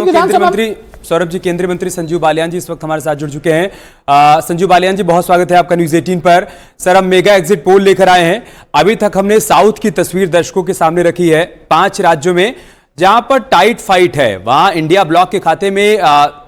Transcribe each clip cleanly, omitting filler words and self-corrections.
सौरभ जी, केंद्रीय मंत्री संजीव बालियान जी इस वक्त हमारे साथ जुड़ चुके हैं। संजीव बालियान जी, बहुत स्वागत है आपका न्यूज 18 पर। सर, हम मेगा एग्जिट पोल लेकर आए हैं। अभी तक हमने साउथ की तस्वीर दर्शकों के सामने रखी है। 5 राज्यों में जहां पर टाइट फाइट है, वहां इंडिया ब्लॉक के खाते में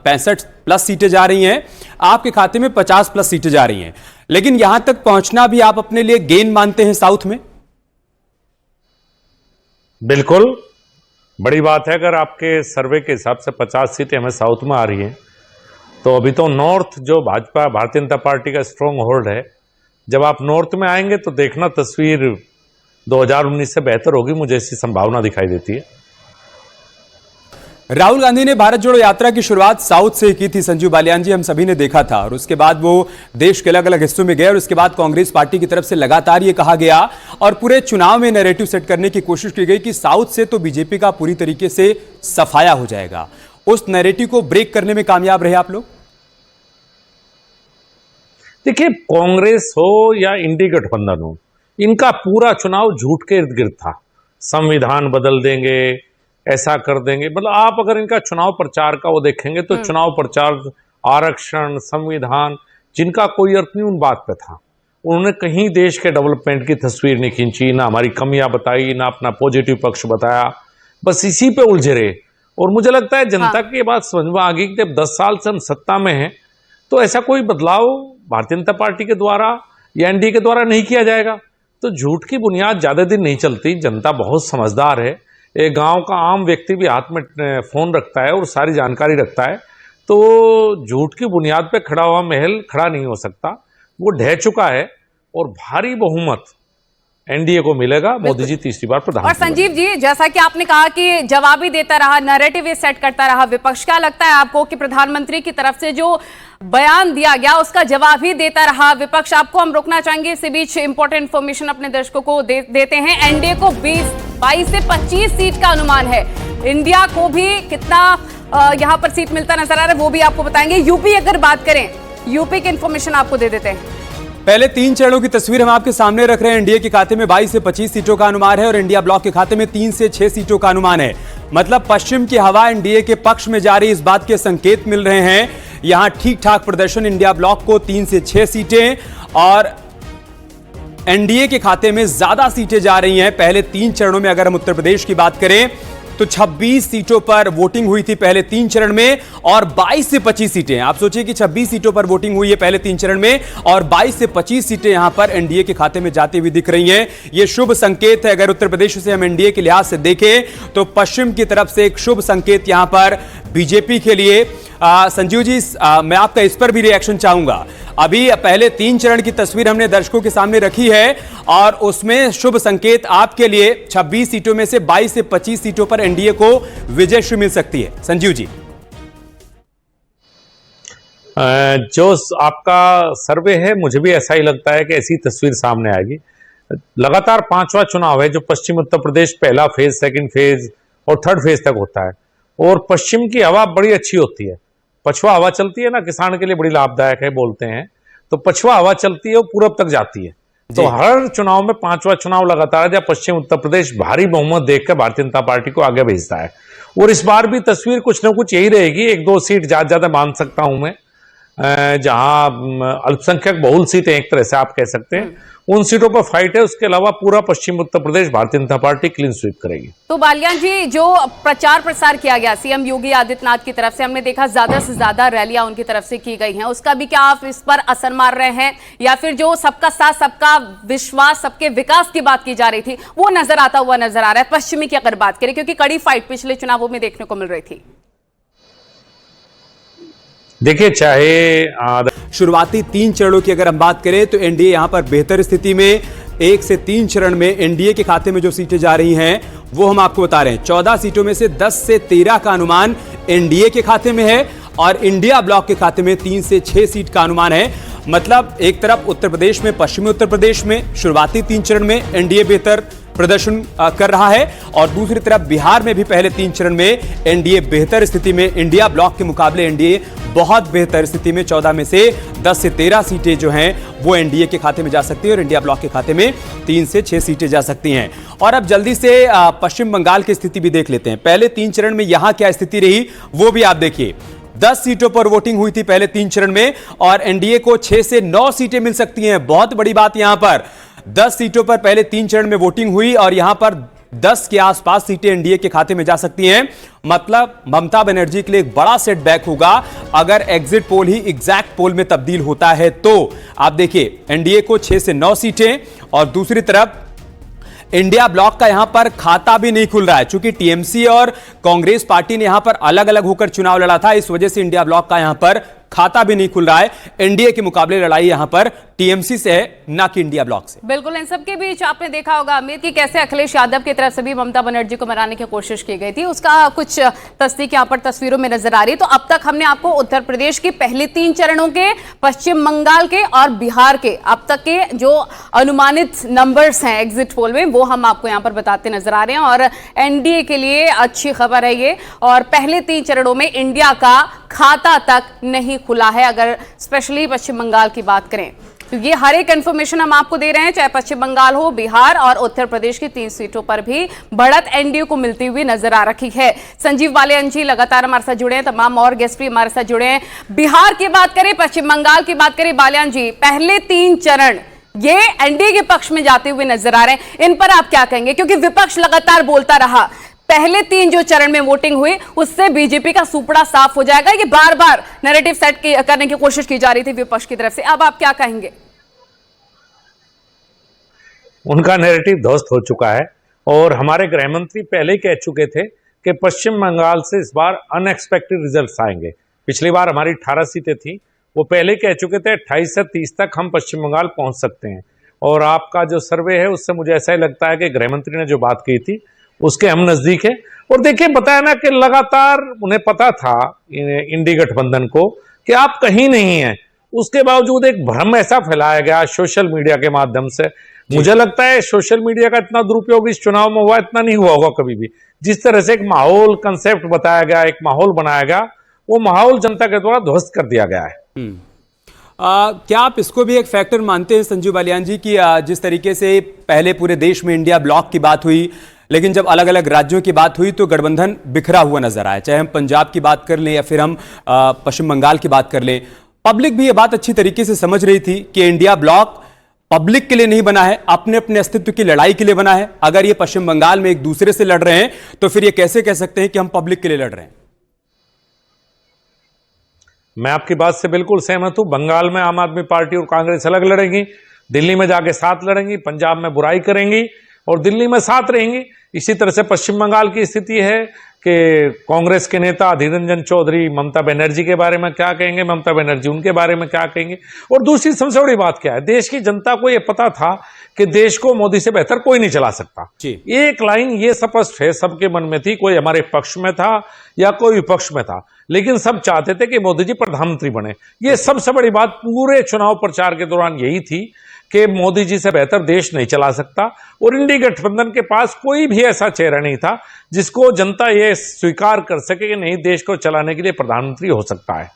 65+ सीटें जा रही हैं, आपके खाते में 50+ सीटें जा रही हैं। लेकिन यहां तक पहुंचना भी आप अपने लिए गेन मानते हैं साउथ में? बिल्कुल बड़ी बात है। अगर आपके सर्वे के हिसाब से 50 सीटें हमें साउथ में आ रही हैं, तो अभी तो नॉर्थ जो भाजपा भारतीय जनता पार्टी का स्ट्रॉन्ग होल्ड है, जब आप नॉर्थ में आएंगे तो देखना तस्वीर 2019 से बेहतर होगी, मुझे ऐसी संभावना दिखाई देती है। राहुल गांधी ने भारत जोड़ो यात्रा की शुरुआत साउथ से की थी संजीव बालियान जी, हम सभी ने देखा था। और उसके बाद वो देश के अलग अलग हिस्सों में गए और उसके बाद कांग्रेस पार्टी की तरफ से लगातार ये कहा गया और पूरे चुनाव में नैरेटिव सेट करने की कोशिश की गई कि साउथ से तो बीजेपी का पूरी तरीके से सफाया हो जाएगा। उस नैरेटिव को ब्रेक करने में कामयाब रहे आप लोग? देखिए, कांग्रेस हो या इंडी गठबंधन हो, इनका पूरा चुनाव झूठ के इर्द गिर्द था। संविधान बदल देंगे, ऐसा कर देंगे, मतलब आप अगर इनका चुनाव प्रचार का वो देखेंगे तो चुनाव प्रचार, आरक्षण, संविधान, जिनका कोई अर्थ नहीं उन बात पे था। उन्होंने कहीं देश के डेवलपमेंट की तस्वीर नहीं खींची, ना हमारी कमियां बताई, ना अपना पॉजिटिव पक्ष बताया, बस इसी पे उलझे रहे। और मुझे लगता है जनता की बात समझ में आ गई कि जब 10 साल से हम सत्ता में हैं, तो ऐसा कोई बदलाव भारतीय जनता पार्टी के द्वारा या एनडीए के द्वारा नहीं किया जाएगा। तो झूठ की बुनियाद ज्यादा दिन नहीं चलती। जनता बहुत समझदार है। एक गांव का आम व्यक्ति भी हाथ में फोन रखता है और सारी जानकारी रखता है। तो झूठ की बुनियाद पे खड़ा हुआ महल खड़ा नहीं हो सकता, वो ढह चुका है और भारी बहुमत एनडीए को मिलेगा। मोदी जी तीसरी बार प्रधानमंत्री। और संजीव जी, जैसा कि आपने कहा कि जवाबी देता रहा, नैरेटिव सेट करता रहा विपक्ष, क्या लगता है आपको कि प्रधानमंत्री की तरफ से जो बयान दिया गया उसका जवाब ही देता रहा विपक्ष? आपको हम रोकना चाहेंगे, इसी बीच इंपॉर्टेंट इंफॉर्मेशन अपने दर्शकों को देते हैं। एनडीए को 22 से 25 सीट का अनुमान है। इंडिया को भी कितना यहां पर सीट मिलता नजर आ रहा है वो भी आपको बताएंगे। यूपी अगर बात करें, यूपी की इंफॉर्मेशन आपको दे देते हैं। पहले 3 चरणों की तस्वीर हम आपके सामने रख रहे हैं। एनडीए के खाते में 22 से 25 सीटों का अनुमान है और इंडिया ब्लॉक के खाते में 3 से 6 सीटों का अनुमान है। मतलब पश्चिम की हवा एनडीए के पक्ष में जा रही, इस बात के संकेत मिल रहे हैं। यहां ठीक ठाक प्रदर्शन, इंडिया ब्लॉक को 3 से 6 सीटें और एनडीए के खाते में ज्यादा सीटें जा रही हैं। पहले 3 चरणों में अगर हम उत्तर प्रदेश की बात करें तो 26 सीटों पर वोटिंग हुई थी पहले 3 चरण में और 22 से 25 सीटें। आप सोचिए कि 26 सीटों पर वोटिंग हुई है पहले 3 चरण में और 22 से 25 सीटें यहां पर एनडीए के खाते में जाती हुई दिख रही हैं। यह शुभ संकेत है। अगर उत्तर प्रदेश से हम एनडीए के लिहाज से देखें तो पश्चिम की तरफ से एक शुभ संकेत यहां पर बीजेपी के लिए। संजीव जी, मैं आपका इस पर भी रिएक्शन चाहूंगा। अभी पहले 3 चरण की तस्वीर हमने दर्शकों के सामने रखी है और उसमें शुभ संकेत आपके लिए 26 सीटों में से 22 से 25 सीटों पर एनडीए को विजय मिल सकती है। संजीव जी, जो आपका सर्वे है, मुझे भी ऐसा ही लगता है कि ऐसी तस्वीर सामने आएगी। लगातार 5वां चुनाव है जो पश्चिम उत्तर प्रदेश पहला फेज, सेकंड फेज और थर्ड फेज तक होता है और पश्चिम की हवा बड़ी अच्छी होती है। पछुआ हवा चलती है ना, किसान के लिए बड़ी लाभदायक है बोलते हैं। तो पछुआ हवा चलती है, वो पूरब तक जाती है। तो हर चुनाव में 5वां चुनाव लगातार है जब पश्चिम उत्तर प्रदेश भारी बहुमत देखकर भारतीय जनता पार्टी को आगे भेजता है। और इस बार भी तस्वीर कुछ ना कुछ यही रहेगी। 1-2 सीट ज्यादा मान सकता हूं मैं, जहां अल्पसंख्यक बहुल सीटें एक तरह से आप कह सकते हैं, उन सीटों पर फाइट है। उसके अलावा पूरा पश्चिम Uttar Pradesh Bharatiya Janata party clean sweep करेगी। तो बालियान जी, जो प्रचार प्रसार किया गया सीएम योगी आदित्यनाथ की तरफ से, हमने देखा ज्यादा से ज्यादा रैलियां उनकी तरफ से की गई हैं, उसका भी क्या आप इस पर असर मार रहे हैं या फिर जो सबका साथ, सबका विश्वास, सबके विकास की बात की जा रही थी वो नजर आता हुआ नजर आ रहा है पश्चिमी की अगर बात करें, क्योंकि कड़ी फाइट पिछले चुनावों में देखने को मिल रही थी? देखिए, चाहे शुरुआती 3 चरणों की अगर हम बात करें तो एनडीए यहां पर बेहतर स्थिति में। 1 से 3 चरण में एनडीए के खाते में जो सीटें जा रही हैं वो हम आपको बता रहे हैं। 14 सीटों में से 10 से 13 का अनुमान एनडीए के खाते में है और इंडिया ब्लॉक के खाते में 3 से 6 सीट का अनुमान है। मतलब एक तरफ उत्तर प्रदेश में, पश्चिमी उत्तर प्रदेश में शुरुआती 3 चरण में एनडीए बेहतर प्रदर्शन कर रहा है। और दूसरी तरफ बिहार में भी पहले 3 चरण में एनडीए बेहतर स्थिति में, इंडिया ब्लॉक के मुकाबले एनडीए बहुत बेहतर स्थिति में। 14 में से 10 से 13 सीटें जो हैं वो एनडीए के खाते में जा सकती है और इंडिया ब्लॉक के खाते में 3 से 6 सीटें जा सकती हैं। और अब जल्दी से पश्चिम बंगाल की स्थिति भी देख लेते हैं। पहले 3 चरण में यहां क्या स्थिति रही वो भी आप देखिए। 10 सीटों पर वोटिंग हुई थी पहले 3 चरण में और एनडीए को 6 से 9 सीटें मिल सकती हैं। बहुत बड़ी बात यहां पर 10 सीटों पर पहले 3 चरण में वोटिंग हुई और यहां पर 10 के आसपास सीटें एनडीए के खाते में जा सकती हैं। मतलब ममता बनर्जी के लिए एक बड़ा सेटबैक होगा अगर एग्जिट पोल ही एग्जैक्ट पोल में तब्दील होता है तो। आप देखिए एनडीए को 6 से 9 सीटें और दूसरी तरफ इंडिया ब्लॉक का यहां पर खाता भी नहीं खुल रहा है। चूंकि टीएमसी और कांग्रेस पार्टी ने यहां पर अलग अलग होकर चुनाव लड़ा था, इस वजह से इंडिया ब्लॉक का यहां पर खाता भी नहीं खुल रहा है। एनडीए के मुकाबले लड़ाई यहां पर टीएमसी से है, ना कि इंडिया ब्लॉक से। बिल्कुल, इन सबके बीच आपने देखा होगा अमित कि कैसे अखिलेश यादव की तरफ से भी ममता बनर्जी को मनाने की कोशिश की गई थी। उसका कुछ तस्दीक यहां पर तस्वीरों में नजर आ रही है। तो अब तक हमने आपको उत्तर प्रदेश के पहले 3 चरणों के, पश्चिम बंगाल के और बिहार के अब तक के जो अनुमानित नंबर्स हैं एग्जिट पोल में, वो हम आपको यहां पर बताते नजर आ रहे हैं। और एनडीए के लिए अच्छी खबर है ये। और पहले 3 चरणों में इंडिया का खाता तक नहीं खुला है, अगर स्पेशली पश्चिम बंगाल की बात करें। तो ये हर एक इंफॉर्मेशन हम आपको दे रहे हैं, चाहे पश्चिम बंगाल हो, बिहार और उत्तर प्रदेश की 3 सीटों पर भी बढ़त एनडीए को मिलती हुई नजर आ रही है। संजीव बालियान जी लगातार हमारे साथ जुड़े हैं, तमाम और गेस्ट भी हमारे साथ जुड़े हैं। बिहार की बात करें, पश्चिम बंगाल की बात करें, बालियान जी पहले 3 चरण ये एनडीए के पक्ष में जाते हुए नजर आ रहे हैं, इन पर आप क्या कहेंगे? क्योंकि विपक्ष लगातार बोलता रहा पहले 3 जो चरण में वोटिंग हुई उससे बीजेपी का सुपड़ा साफ हो जाएगा। ये बार बार नैरेटिव सेट करने की कोशिश की जा रही थी विपक्ष की तरफ से, अब आप क्या कहेंगे? उनका नैरेटिव ध्वस्त हो चुका है और हमारे गृह मंत्री पहले ही कह चुके थे कि पश्चिम बंगाल से इस बार अनएक्सपेक्टेड रिजल्ट्स आएंगे। पिछली बार हमारी 18 सीटें थी, वो पहले कह चुके थे 28 से 30 तक हम पश्चिम बंगाल पहुंच सकते हैं। और आपका जो सर्वे है उससे मुझे ऐसा ही लगता है कि गृह मंत्री ने जो बात की थी उसके हम नजदीक है। और देखिए बताया ना कि लगातार उन्हें पता था इंडी गठबंधन को कि आप कहीं नहीं हैं, उसके बावजूद एक भ्रम ऐसा फैलाया गया सोशल मीडिया के माध्यम से। मुझे लगता है सोशल मीडिया का इतना दुरुपयोग इस चुनाव में हुआ, इतना नहीं हुआ होगा कभी भी। जिस तरह से एक माहौल कंसेप्ट बताया गया, एक माहौल बनाया गया, वो माहौल जनता के द्वारा ध्वस्त कर दिया गया है। क्या आप इसको भी एक फैक्टर मानते हैं संजीव बालियान जी की जिस तरीके से पहले पूरे देश में इंडिया ब्लॉक की बात हुई, लेकिन जब अलग अलग राज्यों की बात हुई तो गठबंधन बिखरा हुआ नजर आया, चाहे हम पंजाब की बात कर लें या फिर हम पश्चिम बंगाल की बात कर लें। पब्लिक भी ये बात अच्छी तरीके से समझ रही थी कि इंडिया ब्लॉक पब्लिक के लिए नहीं बना है, अपने अपने अस्तित्व की लड़ाई के लिए बना है। अगर ये पश्चिम बंगाल में एक दूसरे से लड़ रहे हैं तो फिर ये कैसे कह सकते हैं कि हम पब्लिक के लिए लड़ रहे हैं? मैं आपकी बात से बिल्कुल सहमत हूं। बंगाल में आम आदमी पार्टी और कांग्रेस अलग लड़ेंगी, दिल्ली में जाके साथ लड़ेंगी, पंजाब में बुराई करेंगी और दिल्ली में साथ रहेंगी। इसी तरह से पश्चिम बंगाल की स्थिति है कि कांग्रेस के नेता अधीर रंजन चौधरी ममता बनर्जी के बारे में क्या कहेंगे, ममता बनर्जी उनके बारे में क्या कहेंगे। और दूसरी सबसे बड़ी बात क्या है, देश की जनता को यह पता था कि देश को मोदी से बेहतर कोई नहीं चला सकता। एक लाइन ये स्पष्ट है, सबके मन में थी, कोई हमारे पक्ष में था या कोई विपक्ष में था, लेकिन सब चाहते थे कि मोदी जी प्रधानमंत्री बने। ये सबसे बड़ी बात पूरे चुनाव प्रचार के दौरान यही थी कि मोदी जी से बेहतर देश नहीं चला सकता। और इंडी गठबंधन के पास कोई भी ऐसा चेहरा नहीं था जिसको जनता ये स्वीकार कर सके कि नहीं, देश को चलाने के लिए प्रधानमंत्री हो सकता है।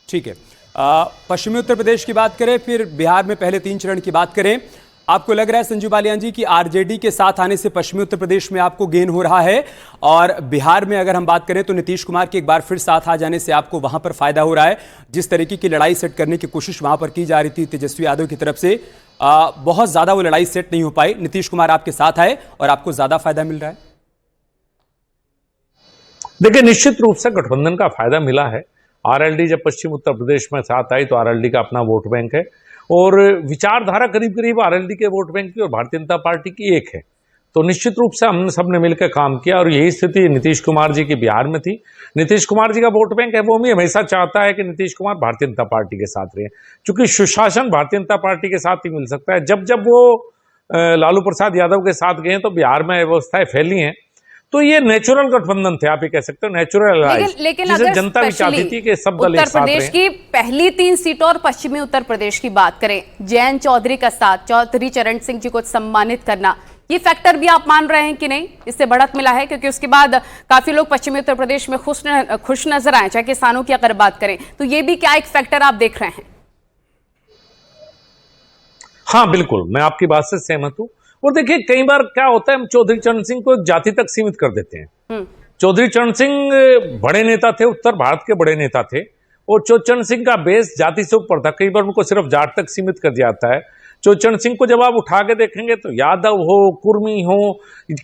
ठीक है, पश्चिमी उत्तर प्रदेश की बात करें, फिर बिहार में पहले 3 चरण की बात करें। आपको लग रहा है संजीव बालियान जी कि आरजेडी के साथ आने से पश्चिमी उत्तर प्रदेश में आपको गेन हो रहा है, और बिहार में अगर हम बात करें तो नीतीश कुमार के एक बार फिर साथ आ जाने से आपको वहां पर फायदा हो रहा है? जिस तरीके की लड़ाई सेट करने की कोशिश वहां पर की जा रही थी तेजस्वी यादव की तरफ से, बहुत ज्यादा वो लड़ाई सेट नहीं हो पाई, नीतीश कुमार आपके साथ आए और आपको ज्यादा फायदा मिल रहा है। देखिए, निश्चित रूप से गठबंधन का फायदा मिला है। आरएलडी जब पश्चिम उत्तर प्रदेश में साथ आई तो आरएलडी का अपना वोट बैंक है और विचारधारा करीब करीब आरएलडी के वोट बैंक की और भारतीय जनता पार्टी की एक है। तो निश्चित रूप से हमने सबने मिलकर काम किया और यही स्थिति नीतीश कुमार जी की बिहार में थी। नीतीश कुमार जी का वोट बैंक है, वो भी हमेशा चाहता है कि नीतीश कुमार भारतीय जनता पार्टी के साथ रहे, क्योंकि सुशासन भारतीय जनता पार्टी के साथ ही मिल सकता है। जब जब वो लालू प्रसाद यादव के साथ गए तो बिहार में व्यवस्थाएं फैली हैं, तो ये नेचुरल गठबंधन थे, आप ये कह सकते हो नेचुरल अलायंस, जिसे जनता भी चाहती थी कि सब दल एक साथ रहें। उत्तर प्रदेश की पहली 3 सीटों और पश्चिमी उत्तर प्रदेश की बात करें, जयंत चौधरी का साथ, चौधरी चरण सिंह जी को सम्मानित करना, ये फैक्टर भी आप मान रहे हैं कि नहीं, इससे बढ़त मिला है? क्योंकि उसके बाद काफी लोग पश्चिमी उत्तर प्रदेश में खुश नजर आए, चाहे किसानों की अगर बात करें, तो ये भी क्या एक फैक्टर आप देख रहे हैं? हाँ बिल्कुल, मैं आपकी बात से सहमत हूं। और देखिए, कई बार क्या होता है, हम चौधरी चरण सिंह को एक जाति तक सीमित कर देते हैं। चौधरी चरण सिंह बड़े नेता थे, उत्तर भारत के बड़े नेता थे, और चौधरी चरण सिंह का बेस जाति से ऊपर था। कई बार उनको सिर्फ जाट तक सीमित कर दिया जाता है। चौधरी चरण सिंह को जब आप उठा के देखेंगे तो यादव हो, कुर्मी हो,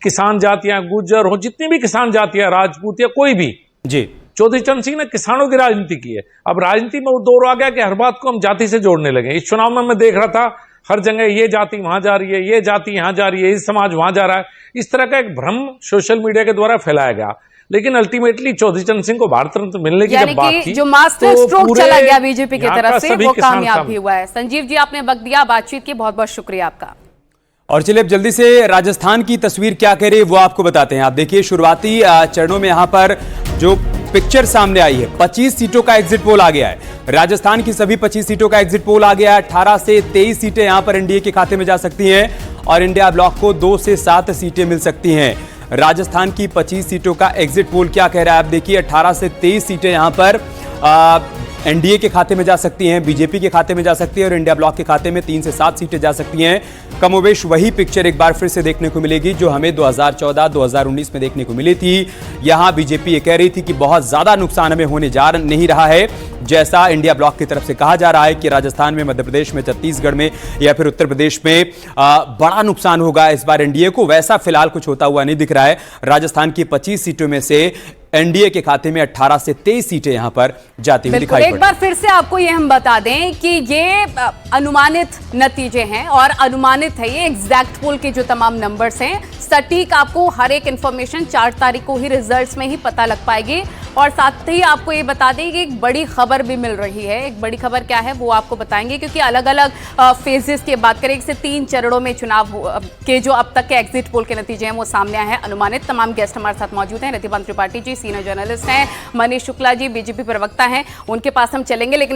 किसान जातियां, गुर्जर हो, जितनी भी किसान जातियां, राजपूत या कोई भी जी, चौधरी चरण सिंह ने किसानों की राजनीति की है। अब राजनीति में वो दौर आ गया कि हर बात को हम जाति से जोड़ने लगे। इस चुनाव में मैं देख रहा था, हर जगह ये जाति वहां जा रही है, ये जाति यहां जा रही है, ये समाज वहां जा रहा है। इस तरह का एक भ्रम सोशल मीडिया के द्वारा फैलाया गया। लेकिन अल्टीमेटली चौधरी चरण सिंह को भारत रत्न मिलने की जब बात थी, जो मास्टर स्ट्रोक चला गया बीजेपी की तरफ से, वो कामयाब भी हुआ है। संजीव जी, आपने वक्त दिया बातचीत की, बहुत बहुत शुक्रिया आपका। और चलिए अब जल्दी से राजस्थान की तस्वीर क्या कह रही है वो आपको बताते हैं। आप देखिए, शुरुआती चरणों में यहां पर जो पिक्चर सामने आई है, 25 सीटों का एग्जिट पोल आ गया है। राजस्थान की सभी 25 सीटों का एग्जिट पोल आ गया है। 18 से 23 सीटें यहां पर एनडीए के खाते में जा सकती हैं और इंडिया ब्लॉक को 2 से 7 सीटें मिल सकती हैं। राजस्थान की 25 सीटों का एग्जिट पोल क्या कह रहा है, आप देखिए, 18 से 23 सीटें यहां पर एनडीए के खाते में जा सकती हैं, बीजेपी के खाते में जा सकती है और इंडिया ब्लॉक के खाते में 3 से 7 सीटें जा सकती हैं। कमोवेश वही पिक्चर एक बार फिर से देखने को मिलेगी जो हमें 2014-2019 में देखने को मिली थी। यहां बीजेपी ये कह रही थी कि बहुत ज्यादा नुकसान हमें होने जा नहीं रहा है, जैसा इंडिया ब्लॉक की तरफ से कहा जा रहा है कि राजस्थान में, मध्य प्रदेश में, छत्तीसगढ़ में या फिर उत्तर प्रदेश में बड़ा नुकसान होगा इस बार एनडीए को। वैसा फिलहाल कुछ होता हुआ नहीं दिख रहा है। राजस्थान की 25 सीटों में से एनडीए के खाते में 18 से 23 सीटें यहां पर जाती हुई दिखाई पड़ रही हैं। एक बार फिर से आपको ये हम बता दें कि ये अनुमानित नतीजे हैं और अनुमानित है, ये एग्जैक्ट पोल के जो तमाम नंबर्स हैं, सटीक आपको हर एक इंफॉर्मेशन 4 तारीख को ही रिजल्ट्स में ही पता लग पाएगी। और साथ ही आपको ये बता दें कि एक बड़ी खबर भी मिल रही है। एक बड़ी खबर क्या है वो आपको बताएंगे, क्योंकि अलग अलग फेजेस की बात करें, 1 से 3 चरणों में चुनाव के जो अब तक के एग्जिट पोल के नतीजे हैं वो सामने आए हैं अनुमानित। तमाम गेस्ट हमारे साथ मौजूद हैं। रिद्धिमान त्रिपाठी जी सीनियर जर्नलिस्ट हैं, मनीष शुक्ला जी बीजेपी प्रवक्ता हैं, उनके पास हम चलेंगे। लेकिन